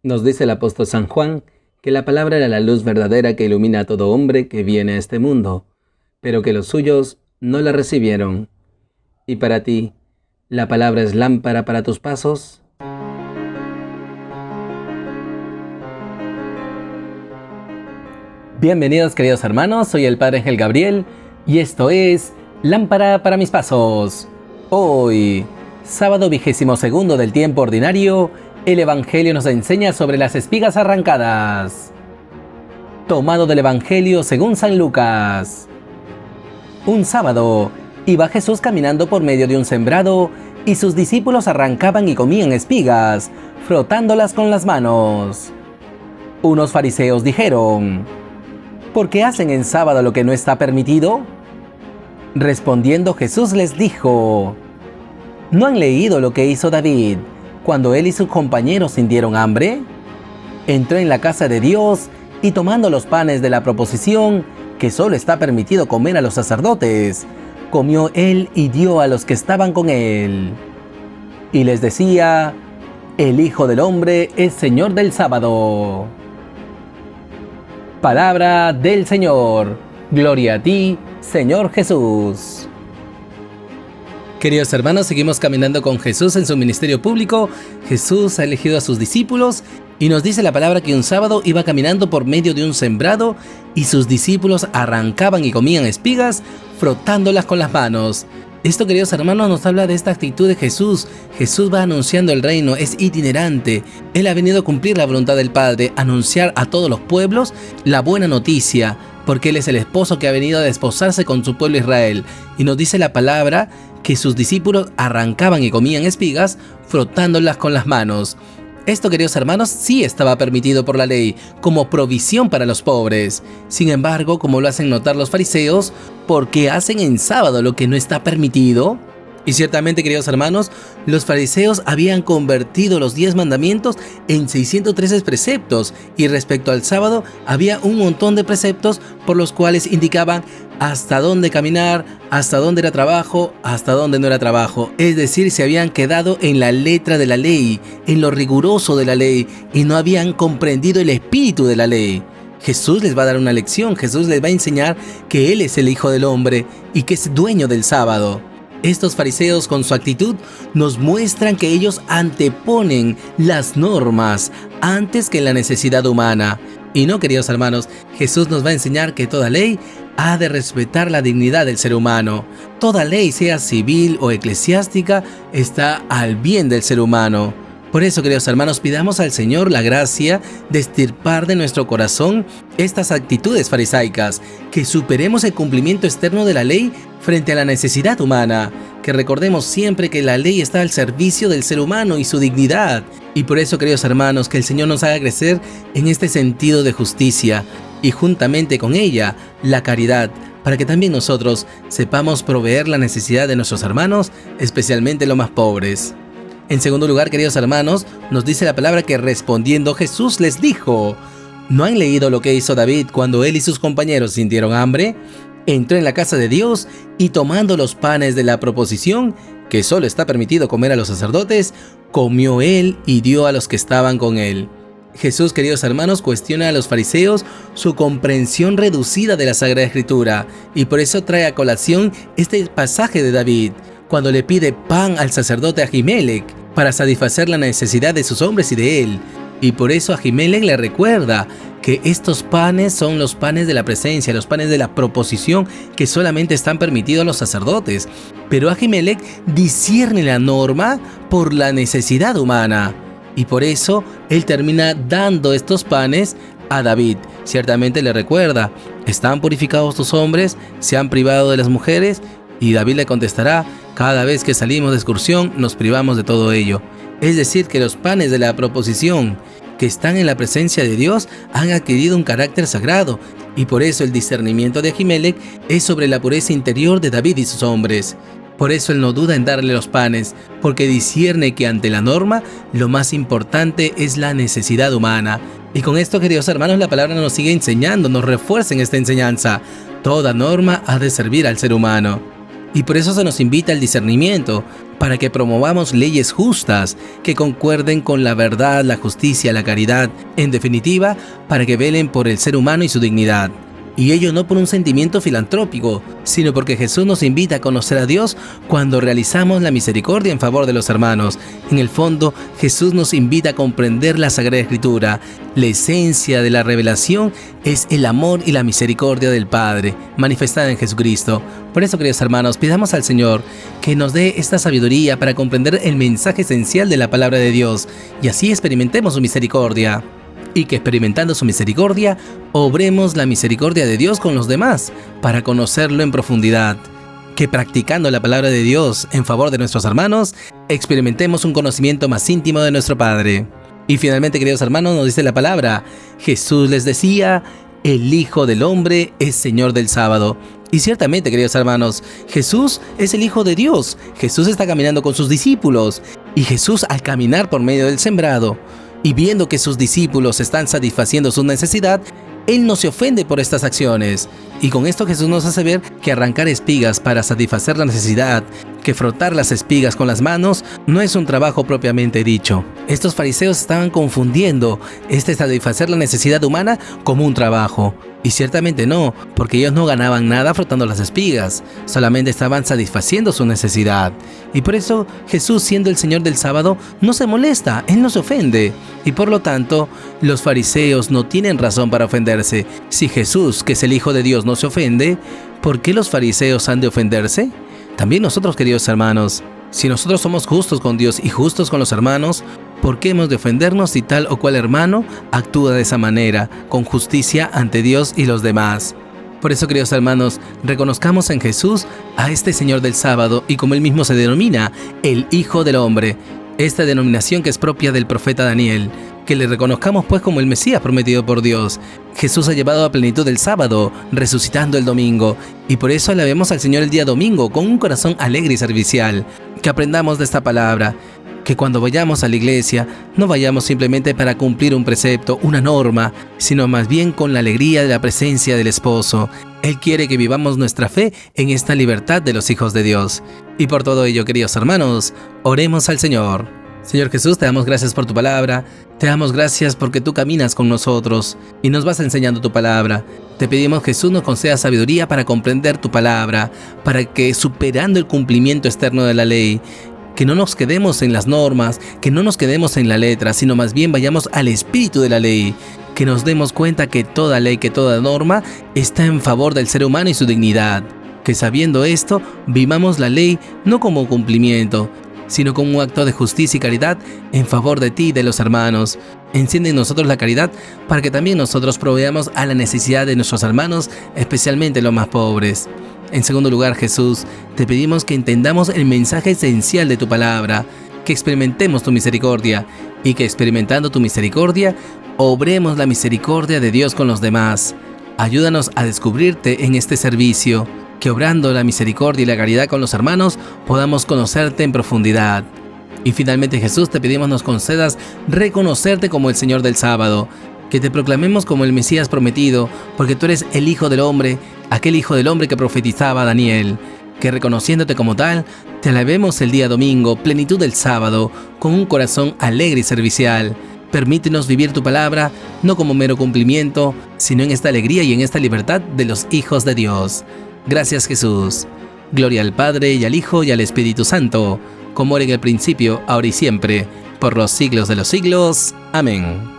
Nos dice el apóstol San Juan que la palabra era la luz verdadera que ilumina a todo hombre que viene a este mundo, pero que los suyos no la recibieron. ¿Y para ti, la palabra es lámpara para tus pasos? Bienvenidos queridos hermanos, soy el Padre Ángel Gabriel y esto es Lámpara para mis pasos. Hoy, sábado 22º del tiempo ordinario, el Evangelio nos enseña sobre las espigas arrancadas. Tomado del Evangelio según San Lucas. Un sábado, iba Jesús caminando por medio de un sembrado y sus discípulos arrancaban y comían espigas, frotándolas con las manos. Unos fariseos dijeron: ¿por qué hacen en sábado lo que no está permitido? Respondiendo Jesús les dijo: ¿no han leído lo que hizo David cuando él y sus compañeros sintieron hambre? Entró en la casa de Dios y tomando los panes de la proposición, que solo está permitido comer a los sacerdotes, comió él y dio a los que estaban con él. Y les decía: el Hijo del Hombre es Señor del sábado. Palabra del Señor. Gloria a ti, Señor Jesús. Queridos hermanos, seguimos caminando con Jesús en su ministerio público. Jesús ha elegido a sus discípulos y nos dice la palabra que un sábado iba caminando por medio de un sembrado y sus discípulos arrancaban y comían espigas, frotándolas con las manos. Esto, queridos hermanos, nos habla de esta actitud de Jesús. Jesús va anunciando el reino, es itinerante. Él ha venido a cumplir la voluntad del Padre, anunciar a todos los pueblos la buena noticia, porque Él es el esposo que ha venido a desposarse con su pueblo Israel. Y nos dice la palabra que sus discípulos arrancaban y comían espigas, frotándolas con las manos. Esto, queridos hermanos, sí estaba permitido por la ley, como provisión para los pobres. Sin embargo, como lo hacen notar los fariseos, ¿por qué hacen en sábado lo que no está permitido? Y ciertamente, queridos hermanos, los fariseos habían convertido los 10 mandamientos en 613 preceptos, y respecto al sábado había un montón de preceptos por los cuales indicaban hasta dónde caminar, hasta dónde era trabajo, hasta dónde no era trabajo. Es decir, se habían quedado en la letra de la ley, en lo riguroso de la ley, y no habían comprendido el espíritu de la ley. Jesús les va a dar una lección, Jesús les va a enseñar que Él es el Hijo del Hombre y que es dueño del sábado. Estos fariseos, con su actitud, nos muestran que ellos anteponen las normas antes que la necesidad humana. Y no, queridos hermanos, Jesús nos va a enseñar que toda ley ha de respetar la dignidad del ser humano. Toda ley, sea civil o eclesiástica, está al bien del ser humano. Por eso, queridos hermanos, pidamos al Señor la gracia de extirpar de nuestro corazón estas actitudes farisaicas, que superemos el cumplimiento externo de la ley frente a la necesidad humana, que recordemos siempre que la ley está al servicio del ser humano y su dignidad. Y por eso, queridos hermanos, que el Señor nos haga crecer en este sentido de justicia y juntamente con ella la caridad, para que también nosotros sepamos proveer la necesidad de nuestros hermanos, especialmente los más pobres. En segundo lugar, queridos hermanos, nos dice la palabra que respondiendo Jesús les dijo: ¿no han leído lo que hizo David cuando él y sus compañeros sintieron hambre? Entró en la casa de Dios y tomando los panes de la proposición, que solo está permitido comer a los sacerdotes, comió él y dio a los que estaban con él. Jesús, queridos hermanos, cuestiona a los fariseos su comprensión reducida de la Sagrada Escritura y por eso trae a colación este pasaje de David, cuando le pide pan al sacerdote Ahimelech para satisfacer la necesidad de sus hombres y de él. Y por eso Ahimelech le recuerda que estos panes son los panes de la presencia, los panes de la proposición que solamente están permitidos a los sacerdotes. Pero Ahimelech discierne la norma por la necesidad humana. Y por eso él termina dando estos panes a David. Ciertamente le recuerda: ¿están purificados tus hombres? ¿Se han privado de las mujeres? Y David le contestará: cada vez que salimos de excursión nos privamos de todo ello. Es decir, que los panes de la proposición que están en la presencia de Dios han adquirido un carácter sagrado, y por eso el discernimiento de Ahimelech es sobre la pureza interior de David y sus hombres. Por eso él no duda en darle los panes, porque discierne que ante la norma lo más importante es la necesidad humana. Y con esto, queridos hermanos, la palabra nos sigue enseñando, nos refuerza en esta enseñanza. Toda norma ha de servir al ser humano. Y por eso se nos invita al discernimiento, para que promovamos leyes justas que concuerden con la verdad, la justicia, la caridad, en definitiva, para que velen por el ser humano y su dignidad. Y ello no por un sentimiento filantrópico, sino porque Jesús nos invita a conocer a Dios cuando realizamos la misericordia en favor de los hermanos. En el fondo, Jesús nos invita a comprender la Sagrada Escritura. La esencia de la revelación es el amor y la misericordia del Padre, manifestada en Jesucristo. Por eso, queridos hermanos, pidamos al Señor que nos dé esta sabiduría para comprender el mensaje esencial de la palabra de Dios, y así experimentemos su misericordia. Y que experimentando su misericordia, obremos la misericordia de Dios con los demás, para conocerlo en profundidad. Que practicando la palabra de Dios en favor de nuestros hermanos, experimentemos un conocimiento más íntimo de nuestro Padre. Y finalmente, queridos hermanos, nos dice la palabra: Jesús les decía, el Hijo del Hombre es Señor del sábado. Y ciertamente, queridos hermanos, Jesús es el Hijo de Dios. Jesús está caminando con sus discípulos. Y Jesús, al caminar por medio del sembrado, y viendo que sus discípulos están satisfaciendo su necesidad, Él no se ofende por estas acciones. Y con esto Jesús nos hace ver que arrancar espigas para satisfacer la necesidad, que frotar las espigas con las manos, no es un trabajo propiamente dicho. Estos fariseos estaban confundiendo satisfacer la necesidad humana como un trabajo. Y ciertamente no, porque ellos no ganaban nada frotando las espigas, solamente estaban satisfaciendo su necesidad. Y por eso Jesús, siendo el Señor del sábado, no se molesta, Él no se ofende. Y por lo tanto, los fariseos no tienen razón para ofenderse. Si Jesús, que es el Hijo de Dios, no se ofende, ¿por qué los fariseos han de ofenderse? También nosotros, queridos hermanos, si nosotros somos justos con Dios y justos con los hermanos, ¿por qué hemos de ofendernos si tal o cual hermano actúa de esa manera, con justicia ante Dios y los demás? Por eso, queridos hermanos, reconozcamos en Jesús a este Señor del sábado, y como Él mismo se denomina, el Hijo del Hombre, esta denominación que es propia del profeta Daniel, que le reconozcamos pues como el Mesías prometido por Dios. Jesús ha llevado a plenitud el sábado, resucitando el domingo, y por eso alabemos al Señor el día domingo con un corazón alegre y servicial. Que aprendamos de esta palabra, que cuando vayamos a la iglesia, no vayamos simplemente para cumplir un precepto, una norma, sino más bien con la alegría de la presencia del Esposo. Él quiere que vivamos nuestra fe en esta libertad de los hijos de Dios. Y por todo ello, queridos hermanos, oremos al Señor. Señor Jesús, te damos gracias por tu palabra, te damos gracias porque tú caminas con nosotros y nos vas enseñando tu palabra. Te pedimos, Jesús, nos conceda sabiduría para comprender tu palabra, para que, superando el cumplimiento externo de la ley, que no nos quedemos en las normas, que no nos quedemos en la letra, sino más bien vayamos al espíritu de la ley, que nos demos cuenta que toda ley, que toda norma está en favor del ser humano y su dignidad, que sabiendo esto, vivamos la ley no como cumplimiento, sino como un acto de justicia y caridad en favor de ti y de los hermanos. Enciende en nosotros la caridad para que también nosotros proveamos a la necesidad de nuestros hermanos, especialmente los más pobres. En segundo lugar, Jesús, te pedimos que entendamos el mensaje esencial de tu palabra, que experimentemos tu misericordia y que experimentando tu misericordia, obremos la misericordia de Dios con los demás. Ayúdanos a descubrirte en este servicio, que obrando la misericordia y la caridad con los hermanos, podamos conocerte en profundidad. Y finalmente, Jesús, te pedimos nos concedas reconocerte como el Señor del sábado, que te proclamemos como el Mesías prometido, porque tú eres el Hijo del Hombre, aquel Hijo del Hombre que profetizaba Daniel, que reconociéndote como tal, te alabemos el día domingo, plenitud del sábado, con un corazón alegre y servicial. Permítenos vivir tu palabra, no como mero cumplimiento, sino en esta alegría y en esta libertad de los hijos de Dios. Gracias, Jesús. Gloria al Padre, y al Hijo, y al Espíritu Santo, como era en el principio, ahora y siempre, por los siglos de los siglos. Amén.